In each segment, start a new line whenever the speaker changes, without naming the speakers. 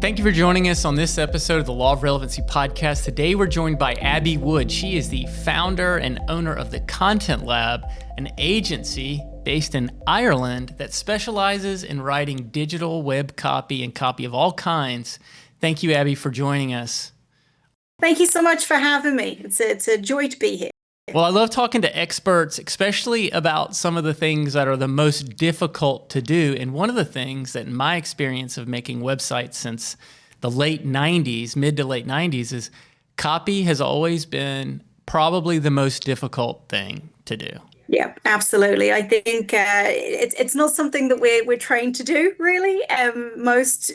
Thank you for joining us on this episode of the Law of Relevancy podcast. Today we're joined by Abby Wood. She is the founder and owner of the Content Lab, an agency based in Ireland that specializes in writing digital web copy and copy of all kinds. Thank you, Abby, for joining us.
Thank you so much for having me. It's a joy to be here.
Well, I love talking to experts, especially about some of the things that are the most difficult to do. And one of the things that in my experience of making websites since the late 90s, mid to late 90s, is copy has always been probably the most difficult thing to do.
Yeah, absolutely. I think it's not something that we're trained to do, really. Most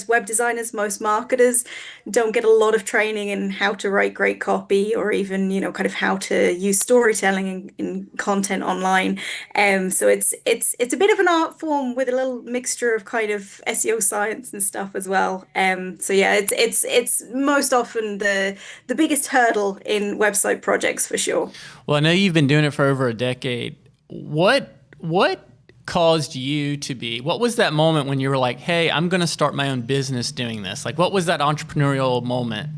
web designers, most marketers don't get a lot of training in how to write great copy, or even how to use storytelling in content online. So it's a bit of an art form with a little mixture of kind of SEO science and stuff as well. So yeah, it's most often the biggest hurdle in website projects for sure.
Well, I know you've been doing it for over a decade. What caused you to be, what was that moment when you were like, hey, I'm going to start my own business doing this? Like, what was that entrepreneurial moment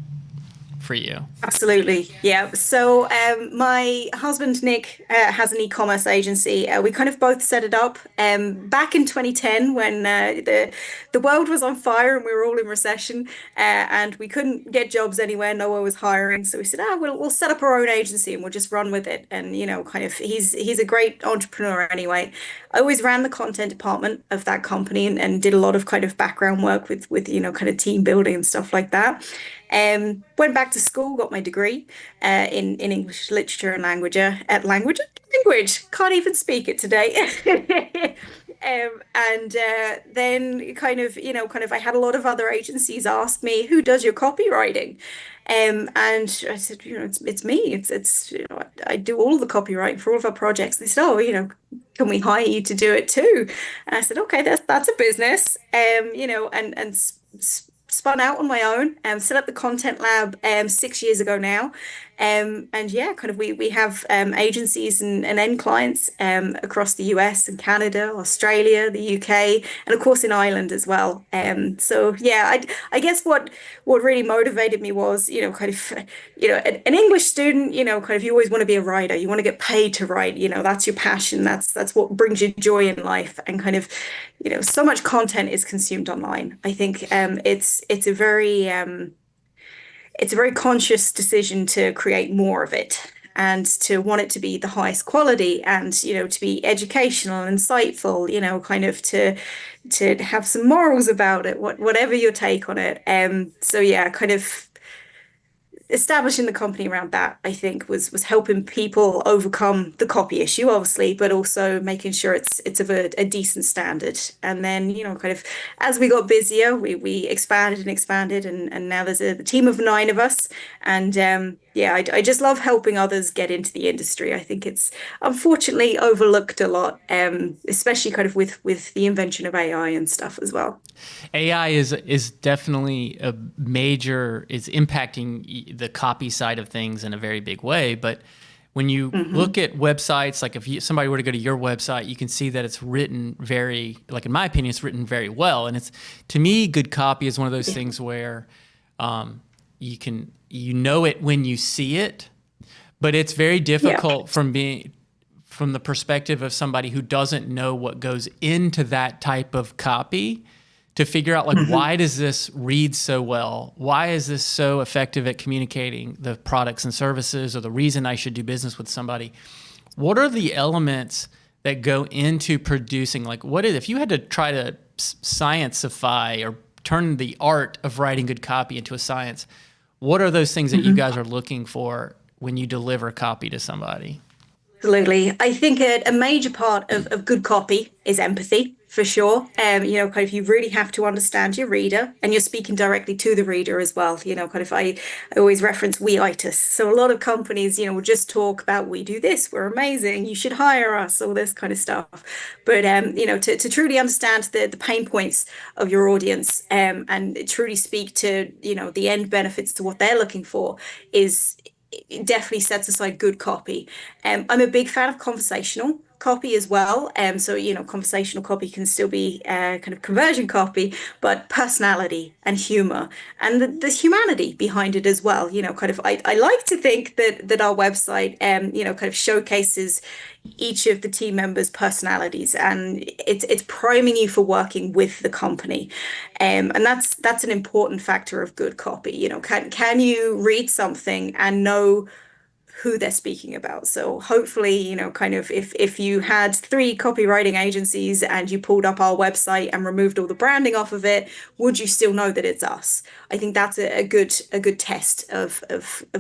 for you?
Absolutely. Yeah. So my husband, Nick, has an e-commerce agency. We kind of both set it up back in 2010 when the world was on fire and we were all in recession and we couldn't get jobs anywhere. No one was hiring. So we said, we'll set up our own agency and we'll just run with it. And, he's a great entrepreneur anyway. I always ran the content department of that company and did a lot of kind of background work with kind of team building and stuff like that. Went back to school, got my degree in English literature and language. Can't even speak it today. Then I had a lot of other agencies ask me, who does your copywriting? And I said, it's me. I do all the copywriting for all of our projects. They said, can we hire you to do it too? And I said, okay, that's a business. Spun out on my own and set up the Content Lab 6 years ago now. We have agencies and end clients across the US and Canada, Australia, the UK, and of course in Ireland as well. I guess what really motivated me was, an English student, you always want to be a writer. You want to get paid to write, that's your passion. That's what brings you joy in life. And so much content is consumed online. I think it's a very conscious decision to create more of it and to want it to be the highest quality and, to be educational and insightful, to have some morals about it, whatever your take on it. Establishing the company around that, I think, was helping people overcome the copy issue, obviously, but also making sure it's of a decent standard. And then, as we got busier, we expanded, and now there's a team of 9 of us. And I just love helping others get into the industry. I think it's unfortunately overlooked a lot, especially with the invention of AI and stuff as well.
AI is definitely is impacting the copy side of things in a very big way. But when you look at websites, like if somebody were to go to your website, you can see that it's written in my opinion, it's written very well. And to me, good copy is one of those things where you know it when you see it, but it's very difficult from the perspective of somebody who doesn't know what goes into that type of copy to figure out why does this read so well? Why is this so effective at communicating the products and services, or the reason I should do business with somebody? What are the elements that go into producing, if you had to try to science-ify or turn the art of writing good copy into a science, what are those things that you guys are looking for when you deliver copy to somebody?
Absolutely. I think a major part of good copy is empathy, for sure. You really have to understand your reader, and you're speaking directly to the reader as well. I always reference we-itis. So a lot of companies, will just talk about, we do this, we're amazing, you should hire us, all this kind of stuff. But, to truly understand the pain points of your audience and truly speak to, the end benefits to what they're looking for it definitely sets aside good copy. I'm a big fan of conversational copy as well. So, conversational copy can still be kind of conversion copy, but personality and humor and the humanity behind it as well. Kind of, I like to think that our website, kind of showcases each of the team members' personalities, and it's priming you for working with the company, and that's an important factor of good copy. Can you read something and know who they're speaking about? So hopefully, kind of if you had three copywriting agencies and you pulled up our website and removed all the branding off of it, would you still know that it's us? I think that's a good test of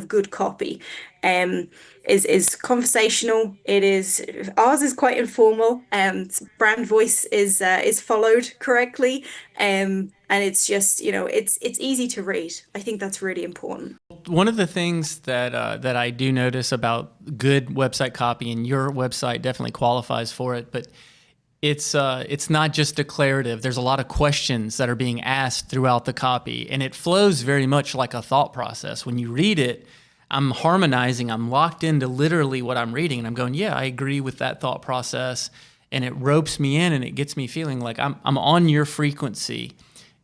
good copy. Um, is conversational. It is ours is quite informal. Brand voice is followed correctly. And it's just, it's easy to read. I think that's really important.
One of the things that I do notice about good website copy, and your website definitely qualifies for it, but it's not just declarative. There's a lot of questions that are being asked throughout the copy, and it flows very much like a thought process. When you read it, I'm harmonizing, I'm locked into literally what I'm reading, and I'm going, yeah, I agree with that thought process, and it ropes me in, and it gets me feeling like I'm on your frequency.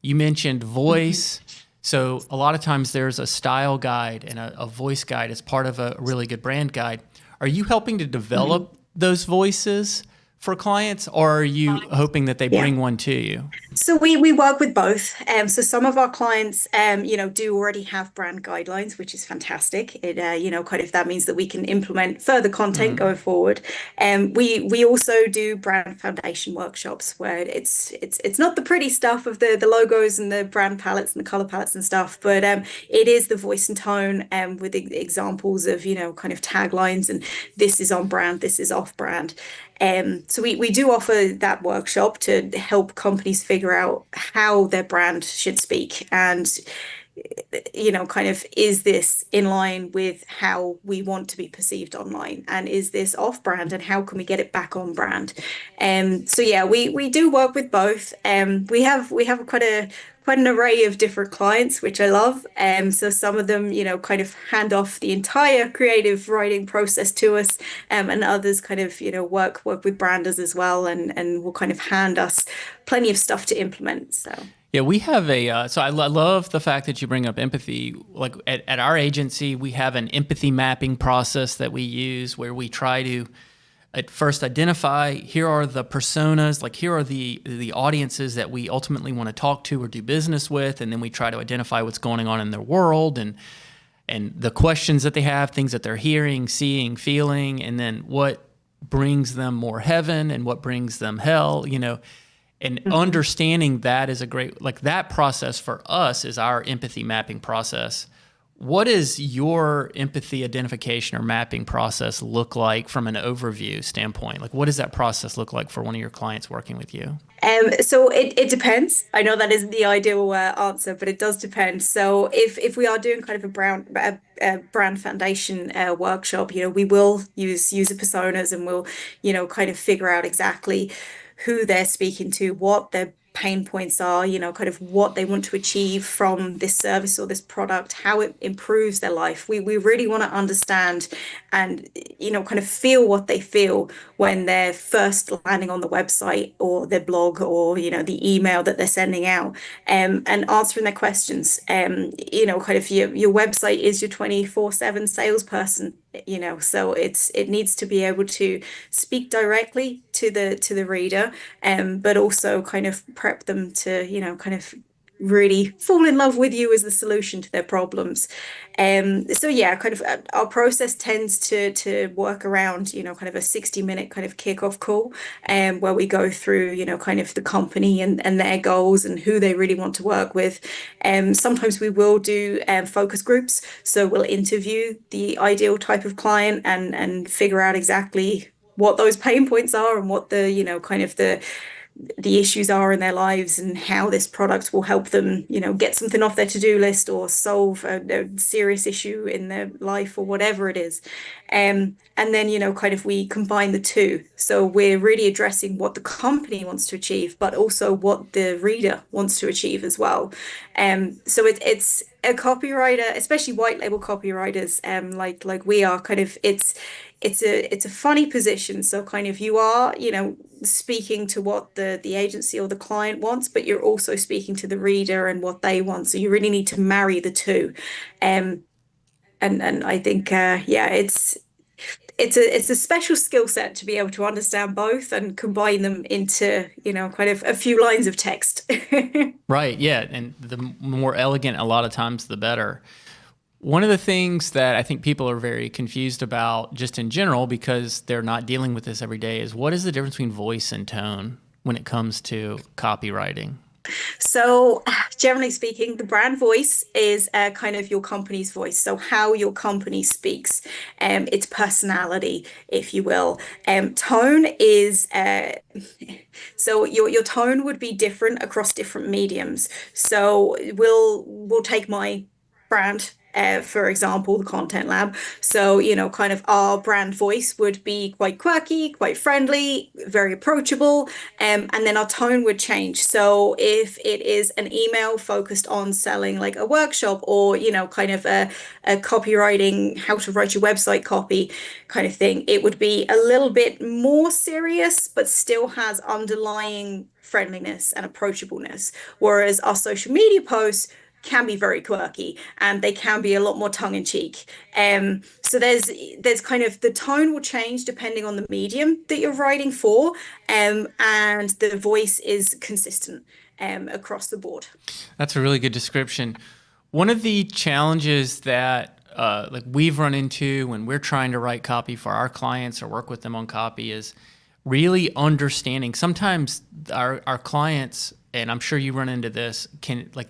You mentioned voice. So a lot of times there's a style guide and a voice guide as part of a really good brand guide. Are you helping to develop those voices for clients, or are you hoping that they
Yeah.
bring one to you?
So we work with both. So some of our clients, do already have brand guidelines, which is fantastic. It, kind of that means that we can implement further content going forward. We also do brand foundation workshops where it's not the pretty stuff of the logos and the brand palettes and the color palettes and stuff, but it is the voice and tone with examples of kind of taglines and this is on brand, this is off brand. So we do offer that workshop to help companies figure out how their brand should speak and kind of, is this in line with how we want to be perceived online, and is this off brand, and how can we get it back on brand? So yeah, we do work with both. We have quite an array of different clients, which I love. So some of them, kind of hand off the entire creative writing process to us, and others kind of, work with branders as well, and will kind of hand us plenty of stuff to implement. So.
Yeah, we have so I love the fact that you bring up empathy. Like at our agency, we have an empathy mapping process that we use where we try to at first identify, here are the personas, like here are the audiences that we ultimately want to talk to or do business with. And then we try to identify what's going on in their world and the questions that they have, things that they're hearing, seeing, feeling, and then what brings them more heaven and what brings them hell, and understanding that is a great, like that process for us is our empathy mapping process. What does your empathy identification or mapping process look like from an overview standpoint? Like, what does that process look like for one of your clients working with you?
So it depends. I know that isn't the ideal answer, but it does depend. So if we are doing kind of a brand foundation workshop, we will use user personas, and we'll, kind of figure out exactly who they're speaking to, what their pain points are, kind of what they want to achieve from this service or this product, how it improves their life. We really want to understand and, kind of feel what they feel when they're first landing on the website or their blog or, the email that they're sending out, and answering their questions. Kind of your website is your 24/7 salesperson, so it needs to be able to speak directly to the reader, but also kind of prep them to, kind of really fall in love with you as the solution to their problems. So yeah, kind of our process tends to work around, kind of a 60-minute kind of kickoff call, where we go through, kind of the company and their goals and who they really want to work with. Sometimes we will do focus groups. So we'll interview the ideal type of client and figure out exactly what those pain points are and what the, kind of the issues are in their lives, and how this product will help them, get something off their to-do list or solve a serious issue in their life or whatever it is. And then, kind of we combine the two. So we're really addressing what the company wants to achieve, but also what the reader wants to achieve as well. So a copywriter, especially white label copywriters, like we are, kind of it's a funny position. So kind of you are, speaking to what the agency or the client wants, but you're also speaking to the reader and what they want. So you really need to marry the two. Um, and I think yeah, it's a special skill set to be able to understand both and combine them into, kind of a few lines of text.
Right. Yeah. And the more elegant, a lot of times, the better. One of the things that I think people are very confused about, just in general, because they're not dealing with this every day, is what is the difference between voice and tone when it comes to copywriting?
So, generally speaking, the brand voice is kind of your company's voice. So, how your company speaks, its personality, if you will. Tone is so your tone would be different across different mediums. So, we'll take my brand. For example, the Content Lab. So, kind of our brand voice would be quite quirky, quite friendly, very approachable. And then our tone would change. So if it is an email focused on selling like a workshop or, kind of a copywriting, how to write your website copy kind of thing, it would be a little bit more serious, but still has underlying friendliness and approachableness. Whereas our social media posts can be very quirky and they can be a lot more tongue in cheek. So there's kind of the tone will change depending on the medium that you're writing for, and the voice is consistent across the board.
That's a really good description. One of the challenges that like we've run into when we're trying to write copy for our clients or work with them on copy is really understanding. Sometimes our clients, and I'm sure you run into this, can like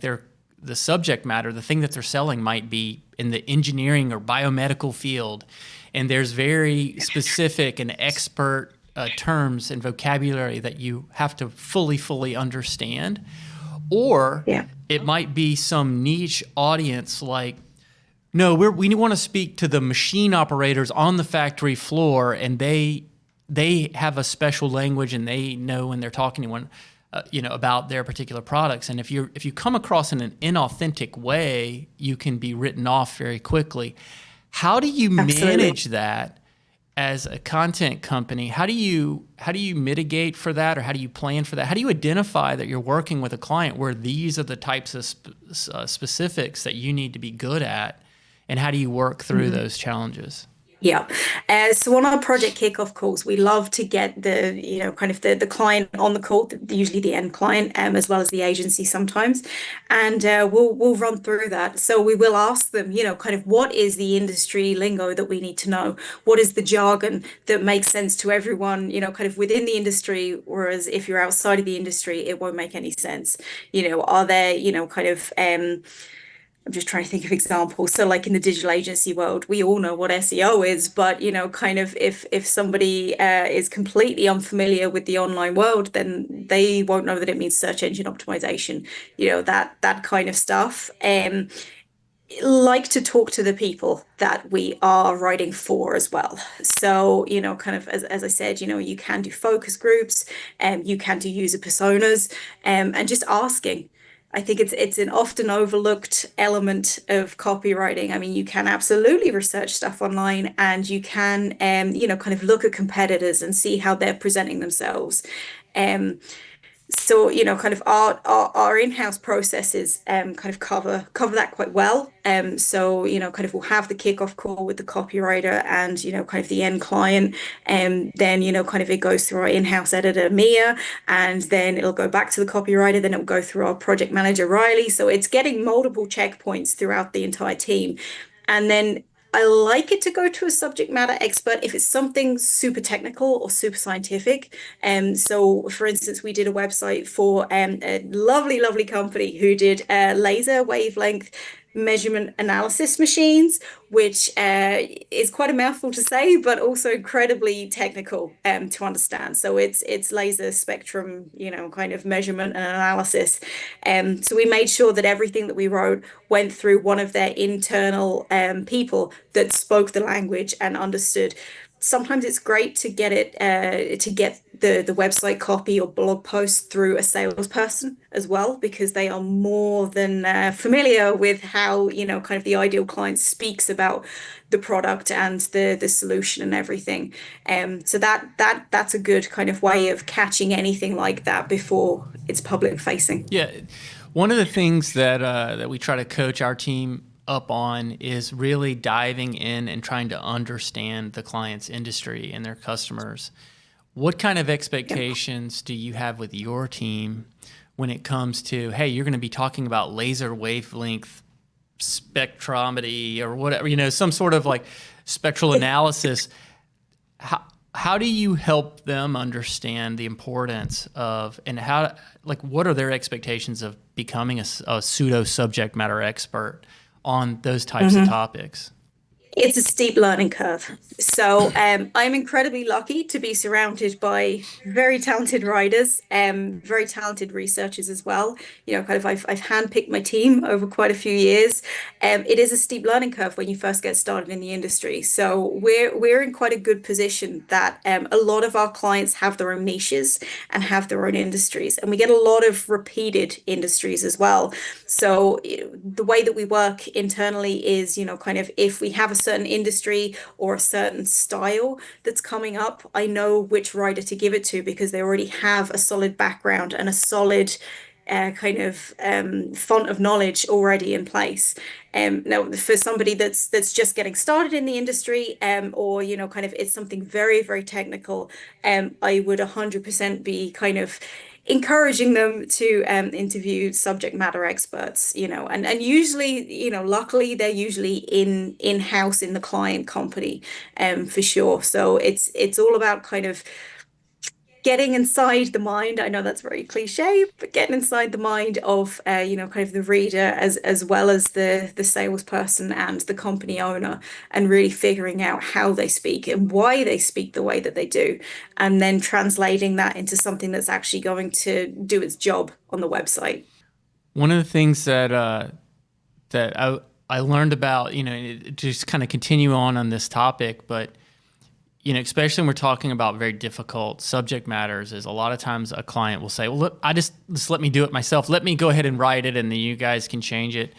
the subject matter, the thing that they're selling might be in the engineering or biomedical field, and there's very specific and expert terms and vocabulary that you have to fully understand. Or
Yeah.
it might be some niche audience like, no, we want to speak to the machine operators on the factory floor, and they have a special language and they know when they're talking to one, about their particular products. And if you come across in an inauthentic way, you can be written off very quickly. How do you
Absolutely.
manage that as a content company? How do you mitigate for that, or how do you plan for that? How do you identify that you're working with a client where these are the types of specifics that you need to be good at, and how do you work through those challenges?
Yeah. So on our project kickoff calls, we love to get kind of the client on the call, usually the end client, as well as the agency sometimes. And we'll run through that. So we will ask them, kind of what is the industry lingo that we need to know? What is the jargon that makes sense to everyone, kind of within the industry, whereas if you're outside of the industry, it won't make any sense. Are there, kind of I'm just trying to think of examples. So, like in the digital agency world, we all know what SEO is, but kind of if somebody is completely unfamiliar with the online world, then they won't know that it means search engine optimization. That kind of stuff. Like to talk to the people that we are writing for as well. So, kind of as I said, you can do focus groups, you can do user personas, and just asking. I think it's an often overlooked element of copywriting. I mean, you can absolutely research stuff online and you can, kind of look at competitors and see how they're presenting themselves. Um, so, kind of our in-house processes kind of cover that quite well. So, kind of we'll have the kickoff call with the copywriter and, kind of the end client. And then, kind of it goes through our in-house editor, Mia, and then it'll go back to the copywriter, then it'll go through our project manager, Riley. So it's getting multiple checkpoints throughout the entire team. And then I like it to go to a subject matter expert if it's something super technical or super scientific. So, for instance, we did a website for a lovely company who did laser wavelength measurement analysis machines, which is quite a mouthful to say, but also incredibly technical to understand. So it's laser spectrum, kind of measurement and analysis. So we made sure that everything that we wrote went through one of their internal people that spoke the language and understood sometimes it's great to get it to get the website copy or blog post through a salesperson as well, because they are more than familiar with how, kind of the ideal client speaks about the product and the solution and everything. So that's a good kind of way of catching anything like that before it's public facing.
Yeah, one of the things that we try to coach our team up on is really diving in and trying to understand the client's industry and their customers. What kind of
Yep.
expectations do you have with your team when it comes to, hey, you're going to be talking about laser wavelength spectrometry or whatever, some sort of like spectral analysis? How do you help them understand the importance of, and how, like, what are their expectations of becoming a pseudo subject matter expert on those types of topics?
It's a steep learning curve. So I'm incredibly lucky to be surrounded by very talented writers, very talented researchers as well. Kind of I've handpicked my team over quite a few years. It is a steep learning curve when you first get started in the industry. So we're in quite a good position that a lot of our clients have their own niches and have their own industries, and we get a lot of repeated industries as well. So the way that we work internally is, kind of if we have a certain industry or a certain style that's coming up, I know which writer to give it to because they already have a solid background and a solid kind of font of knowledge already in place. Now, for somebody that's just getting started in the industry, or kind of it's something very, very technical, I would 100% be kind of encouraging them to interview subject matter experts, and usually, luckily they're usually in-house in the client company, for sure. So it's all about kind of getting inside the mind. I know that's very cliche, but getting inside the mind of kind of the reader as well as the salesperson and the company owner, and really figuring out how they speak and why they speak the way that they do, and then translating that into something that's actually going to do its job on the website.
One of the things that I learned about, to just kind of continue on this topic, but especially when we're talking about very difficult subject matters, is a lot of times a client will say, well, look, just let me do it myself. Let me go ahead and write it and then you guys can change it.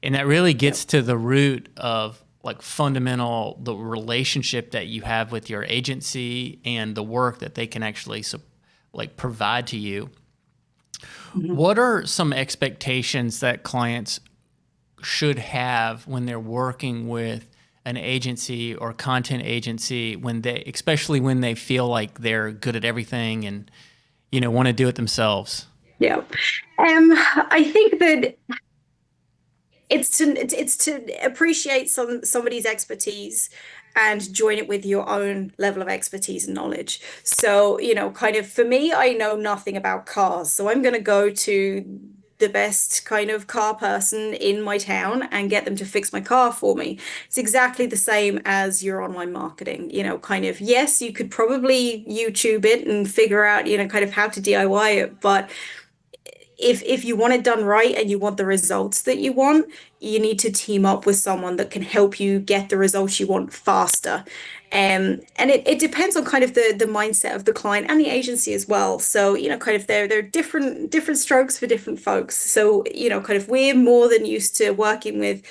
And that really gets to the root of like fundamental, the relationship that you have with your agency and the work that they can actually like provide to you.
Mhm.
What are some expectations that clients should have when they're working with an agency or content agency, especially when they feel like they're good at everything and want to do it themselves?
Yeah. I think that it's to appreciate somebody's expertise and join it with your own level of expertise and knowledge. So, kind of for me, I know nothing about cars, so I'm going to go to the best kind of car person in my town and get them to fix my car for me. It's exactly the same as your online marketing. Kind of, yes, you could probably YouTube it and figure out, kind of how to DIY it, but if you want it done right and you want the results that you want, you need to team up with someone that can help you get the results you want faster. And it depends on kind of the mindset of the client and the agency as well. So, kind of they're different strokes for different folks. So, kind of we're more than used to working with,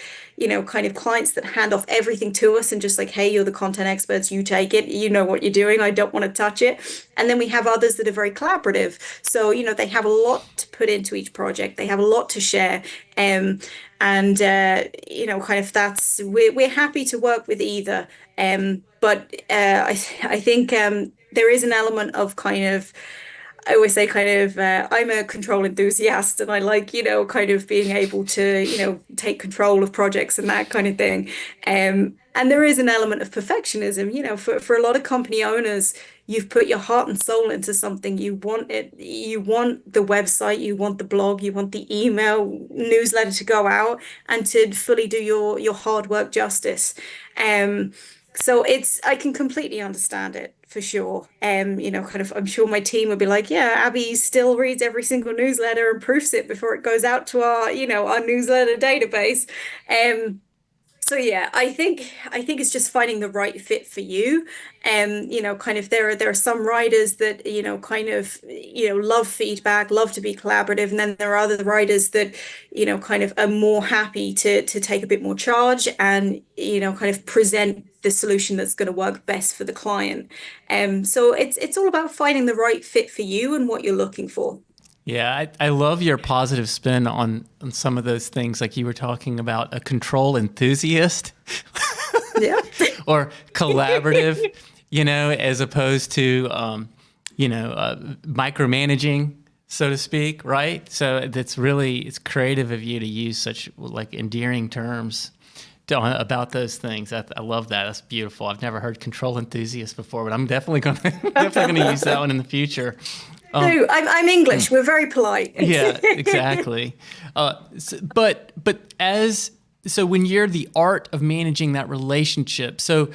kind of clients that hand off everything to us and just like, hey, you're the content experts, you take it, you know what you're doing, I don't want to touch it. And then we have others that are very collaborative. So, they have a lot to put into each project, they have a lot to share. And kind of we're happy to work with either. But I think there is an element of kind of, I always say kind of I'm a control enthusiast and I like, kind of being able to, take control of projects and that kind of thing. And there is an element of perfectionism, for a lot of company owners, you've put your heart and soul into something. You want the website, you want the blog, you want the email newsletter to go out and to fully do your hard work justice. So I can completely understand it for sure. Kind of, I'm sure my team would be like, yeah, Abby still reads every single newsletter and proofs it before it goes out to our newsletter database. Um, So yeah, I think it's just finding the right fit for you. Kind of there are some writers that, kind of, love feedback, love to be collaborative, and then there are other writers that, kind of are more happy to take a bit more charge and, kind of present the solution that's going to work best for the client. So it's all about finding the right fit for you and what you're looking for.
Yeah, I love your positive spin on some of those things. Like you were talking about a control enthusiast
Yeah.
or collaborative, as opposed to, micromanaging, so to speak, right? So it's creative of you to use such like endearing terms about those things. I love that. That's beautiful. I've never heard control enthusiast before, but I'm definitely gonna definitely gonna use that one in the future. Um,
No, I'm English. We're very polite.
Yeah, exactly. But as so when you're the art of managing that relationship, so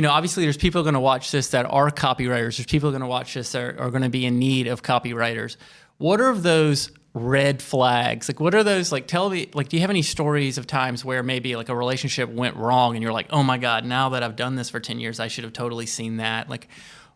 obviously there's people going to watch this that are copywriters. There's people going to watch this that are going to be in need of copywriters. What are those red flags? Like, what are those? Like, tell me. Like, do you have any stories of times where maybe like a relationship went wrong, and you're like, oh my god, now that I've done this for 10 years, I should have totally seen that. Like,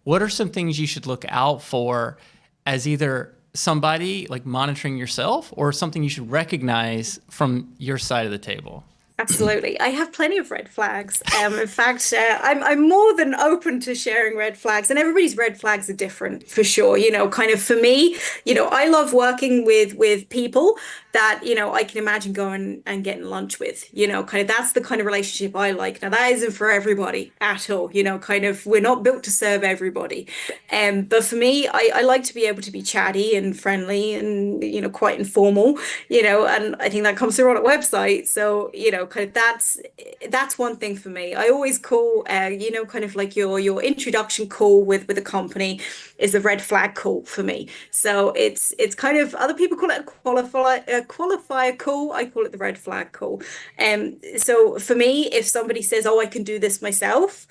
what are some things you should look out for as either somebody like monitoring yourself or something you should recognize from your side of the table?
Absolutely. I have plenty of red flags. In fact, I'm more than open to sharing red flags, and everybody's red flags are different for sure. Kind of for me, I love working with people that, I can imagine going and getting lunch with, kind of that's the kind of relationship I like. Now, that isn't for everybody at all, kind of we're not built to serve everybody. But for me, I like to be able to be chatty and friendly and, quite informal, and I think that comes through on a website. So, kind of that's one thing for me. I always call, kind of like your introduction call with a company is a red flag call for me. So it's kind of other people call it a qualifier call. I call it the red flag call. So for me, if somebody says, "Oh, I can do this myself,"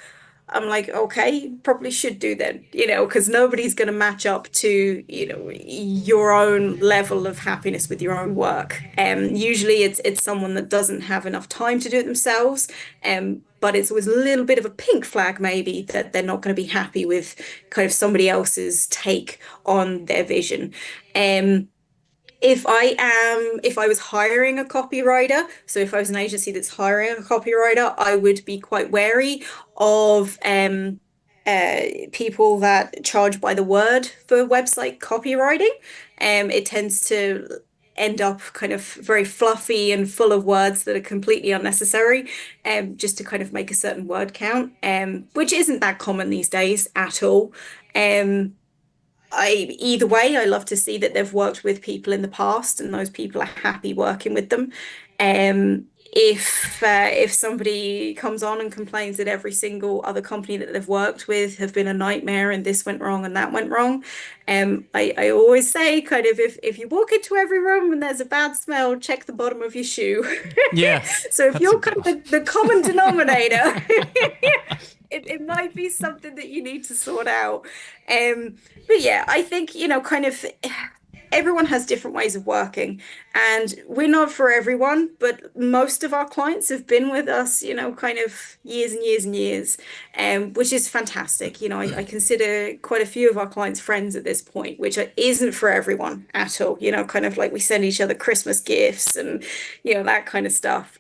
I'm like, okay, probably should do then, because nobody's going to match up to, your own level of happiness with your own work. Usually it's someone that doesn't have enough time to do it themselves. But it's always a little bit of a pink flag, maybe, that they're not going to be happy with kind of somebody else's take on their vision. Um, if I was hiring a copywriter, so if I was an agency that's hiring a copywriter, I would be quite wary of people that charge by the word for website copywriting. It tends to end up kind of very fluffy and full of words that are completely unnecessary, just to kind of make a certain word count, which isn't that common these days at all. Um, either way, I love to see that they've worked with people in the past and those people are happy working with them. If somebody comes on and complains that every single other company that they've worked with have been a nightmare and this went wrong and that went wrong, I always say kind of if you walk into every room and there's a bad smell, check the bottom of your shoe.
Yeah,
So if
that's a
you're
good
kind
one.
of the common denominator, it might be something that you need to sort out. But yeah, I think, kind of everyone has different ways of working, and we're not for everyone, but most of our clients have been with us, kind of years and years and years, which is fantastic. I consider quite a few of our clients friends at this point, which isn't for everyone at all. Kind of like we send each other Christmas gifts and, that kind of stuff.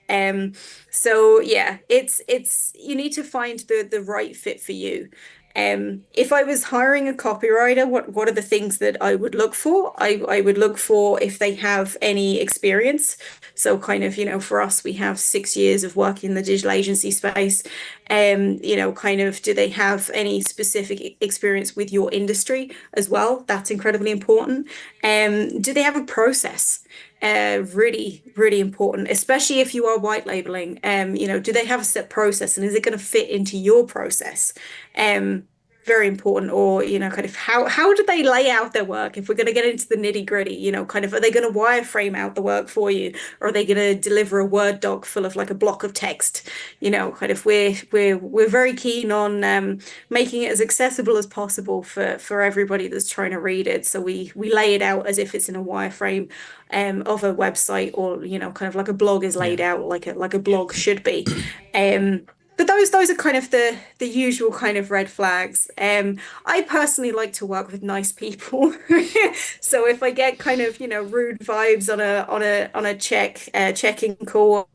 So yeah, it's you need to find the right fit for you. If I was hiring a copywriter, what are the things that I would look for? I would look for if they have any experience. So kind of, for us, we have 6 years of work in the digital agency space. Kind of, do they have any specific experience with your industry as well? That's incredibly important. Do they have a process? Really, really important, especially if you are white labeling. Do they have a set process and is it going to fit into your process? very important. Or, kind of how do they lay out their work? If we're going to get into the nitty gritty, kind of, are they going to wireframe out the work for you, or are they going to deliver a Word doc full of like a block of text? Kind of, we're very keen on making it as accessible as possible for everybody that's trying to read it. So we lay it out as if it's in a wireframe of a website, or kind of like a blog is laid
Yeah.
out like a blog should be. But those are kind of the usual kind of red flags. I personally like to work with nice people. So if I get kind of, rude vibes on a checking call,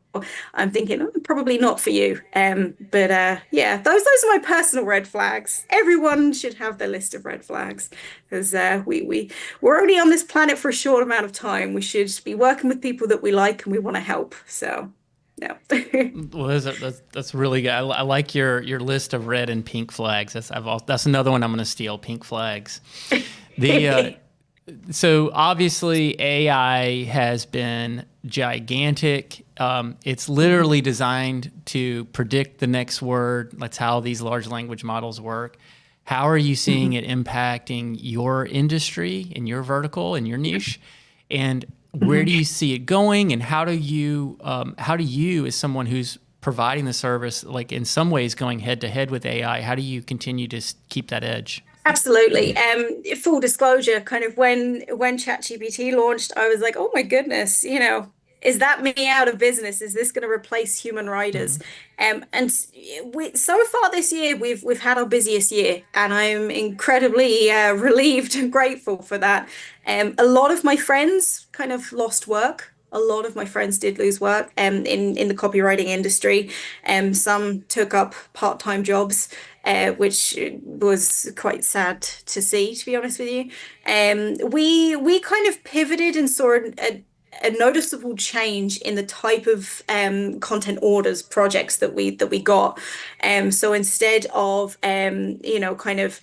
I'm thinking, oh, probably not for you. But yeah, those are my personal red flags. Everyone should have their list of red flags, because we're only on this planet for a short amount of time. We should be working with people that we like and we want to help. So, no.
Well, that's really good. I like your list of red and pink flags. That's another one I'm going to steal. Pink flags. So obviously AI has been gigantic. It's literally designed to predict the next word. That's how these large language models work. How are you seeing it impacting your industry and your vertical and your niche? And where do you see it going? And how do you, as someone who's providing the service, like in some ways going head to head with AI, how do you continue to keep that edge?
Absolutely. Full disclosure, kind of when ChatGPT launched, I was like, oh my goodness, is that me out of business? Is this going to replace human writers?
Mhm.
And so far this year, we've had our busiest year, and I'm incredibly relieved and grateful for that. A lot of my friends kind of lost work. A lot of my friends did lose work in the copywriting industry. Some took up part-time jobs, which was quite sad to see, to be honest with you. We kind of pivoted and saw a noticeable change in the type of content orders projects that we got. So instead of kind of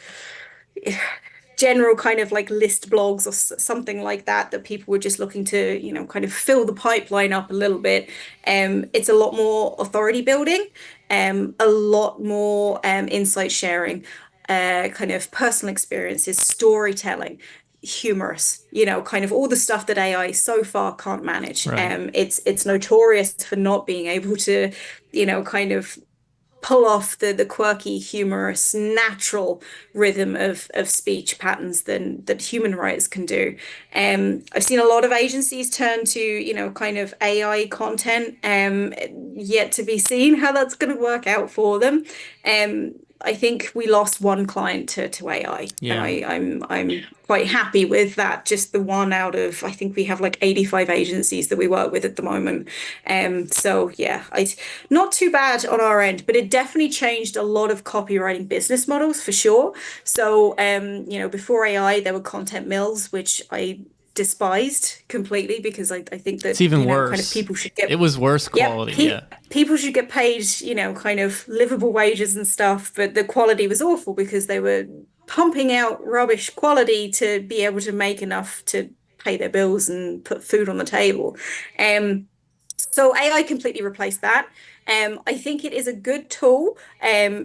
general kind of like list blogs or something like that people were just looking to kind of fill the pipeline up a little bit, it's a lot more authority building, a lot more insight sharing, kind of personal experiences, storytelling, humorous, kind of all the stuff that AI so far can't manage.
Right.
It's notorious for not being able to kind of pull off the quirky, humorous, natural rhythm of speech patterns than that human writers can do. I've seen a lot of agencies turn to, kind of AI content, yet to be seen how that's going to work out for them. I think we lost one client to AI, and
Yeah.
I'm quite happy with that. Just the one out of, I think we have like 85 agencies that we work with at the moment. So yeah, not too bad on our end, but it definitely changed a lot of copywriting business models for sure. So before AI, there were content mills, which I despised completely, because I think
It's
that,
even
kind of
worse.
people should
It
get.
was worse
Yep,
quality. Yeah.
people should get paid, kind of livable wages and stuff, but the quality was awful because they were pumping out rubbish quality to be able to make enough to pay their bills and put food on the table. So AI completely replaced that. I think it is a good tool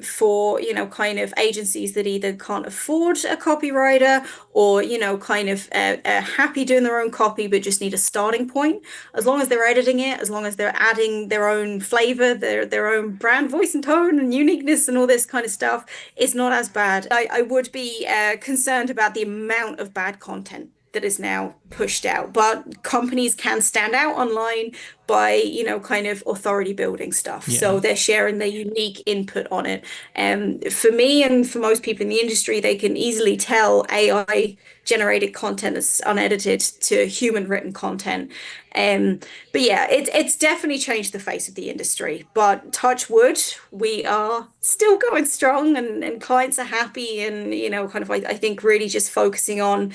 for, kind of agencies that either can't afford a copywriter, or, kind of are happy doing their own copy but just need a starting point. As long as they're editing it, as long as they're adding their own flavor, their own brand voice and tone and uniqueness and all this kind of stuff, it's not as bad. I would be concerned about the amount of bad content that is now pushed out. But companies can stand out online by, kind of authority building stuff.
Yeah.
So they're sharing their unique input on it. And for me and for most people in the industry, they can easily tell AI generated content that's unedited to human written content. But yeah, it's definitely changed the face of the industry. But touch wood, we are still going strong, and clients are happy, and kind of I think really just focusing on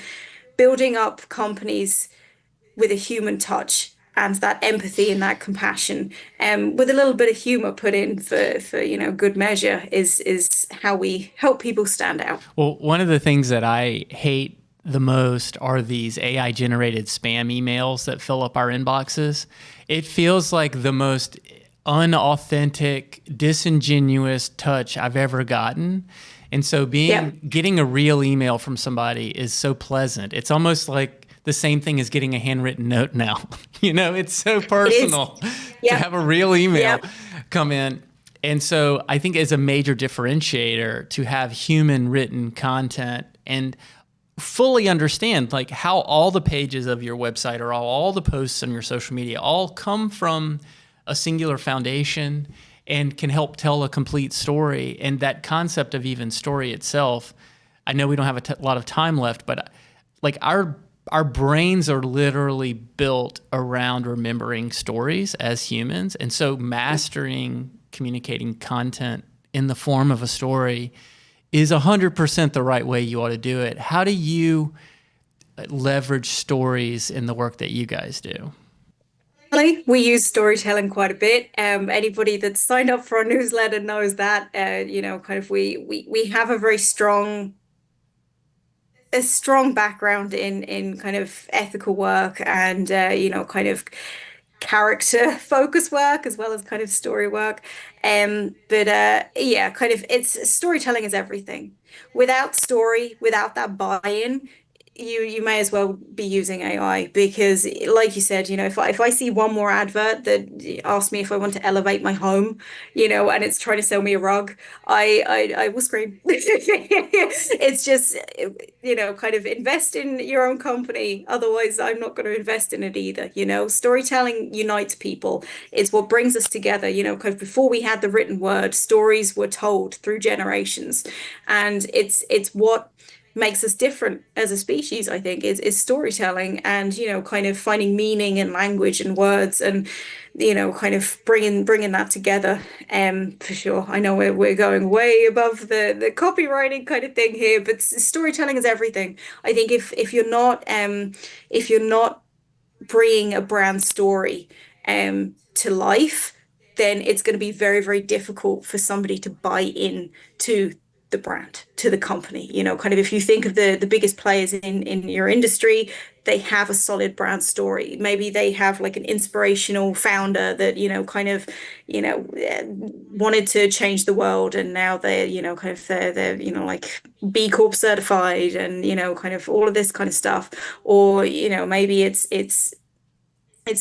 building up companies with a human touch and that empathy and that compassion, with a little bit of humor put in for good measure, is how we help people stand out.
Well, one of the things that I hate the most are these AI generated spam emails that fill up our inboxes. It feels like the most unauthentic, disingenuous touch I've ever gotten. And so
Yeah.
getting a real email from somebody is so pleasant. It's almost like the same thing as getting a handwritten note now. It's so
It is.
personal to
Yeah.
have a real email
Yeah.
come in. And so I think it's a major differentiator to have human written content and fully understand like how all the pages of your website or all the posts on your social media all come from a singular foundation and can help tell a complete story. And that concept of even story itself, I know we don't have a lot of time left, but like our brains are literally built around remembering stories as humans. And so mastering communicating content in the form of a story is 100% the right way you ought to do it. How do you leverage stories in the work that you guys do?
We use storytelling quite a bit. Anybody that's signed up for our newsletter knows that. Kind of we have a strong background in kind of ethical work and kind of character focus work as well as kind of story work. But yeah, kind of it's storytelling is everything. Without story, without that buy-in, you may as well be using AI because, like you said, if I see one more advert that asks me if I want to elevate my home, and it's trying to sell me a rug, I will scream. It's just, kind of invest in your own company. Otherwise, I'm not going to invest in it either. Storytelling unites people. It's what brings us together. Because before we had the written word, stories were told through generations, and it's what makes us different as a species, I think, is storytelling and, kind of finding meaning in language and words and, kind of bringing that together. For sure. I know we're going way above the copywriting kind of thing here, but storytelling is everything. I think if you're not bringing a brand story to life, then it's going to be very, very difficult for somebody to buy in to the brand, to the company. Kind of if you think of the biggest players in your industry, they have a solid brand story. Maybe they have like an inspirational founder that, kind of, wanted to change the world and now they're, kind of they're, like B Corp certified and, kind of all of this kind of stuff. Or, maybe it's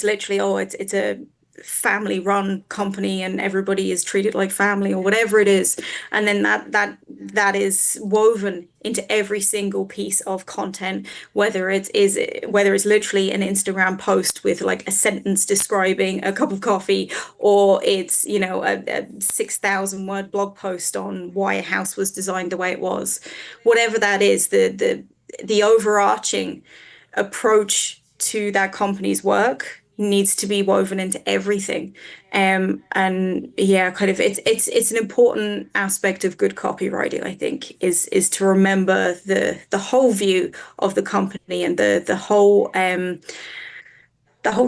literally, it's a family run company and everybody is treated like family or whatever it is. And then that is woven into every single piece of content, whether it's literally an Instagram post with like a sentence describing a cup of coffee, or it's, a 6,000 word blog post on why a house was designed the way it was. Whatever that is, the overarching approach to that company's work needs to be woven into everything. And yeah, kind of it's an important aspect of good copywriting, I think, is to remember the whole view of the company and the whole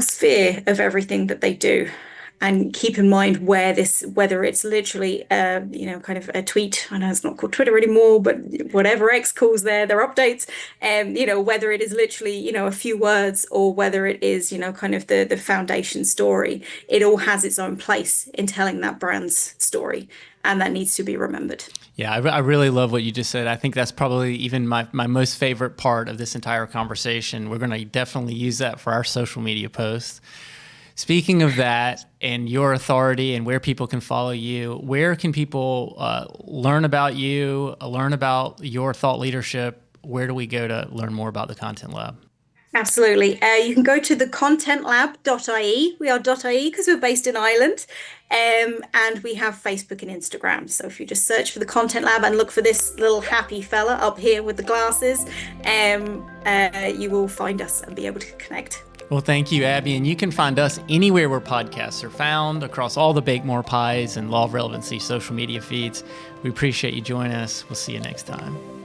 sphere of everything that they do, and keep in mind whether it's literally kind of a tweet. I know it's not called Twitter anymore, but whatever X calls their updates, whether it is literally, a few words or whether it is, kind of the foundation story. It all has its own place in telling that brand's story, and that needs to be remembered.
Yeah, I really love what you just said. I think that's probably even my most favorite part of this entire conversation. We're going to definitely use that for our social media posts. Speaking of that and your authority and where people can follow you, where can people learn about you, learn about your thought leadership? Where do we go to learn more about the Content Lab?
Absolutely. You can go to thecontentlab.ie. We are .ie because we're based in Ireland. And we have Facebook and Instagram. So if you just search for the Content Lab and look for this little happy fella up here with the glasses, you will find us and be able to connect.
Well, thank you, Abby. And you can find us anywhere where podcasts are found across all the Bake More Pies and Law of Relevancy social media feeds. We appreciate you joining us. We'll see you next time.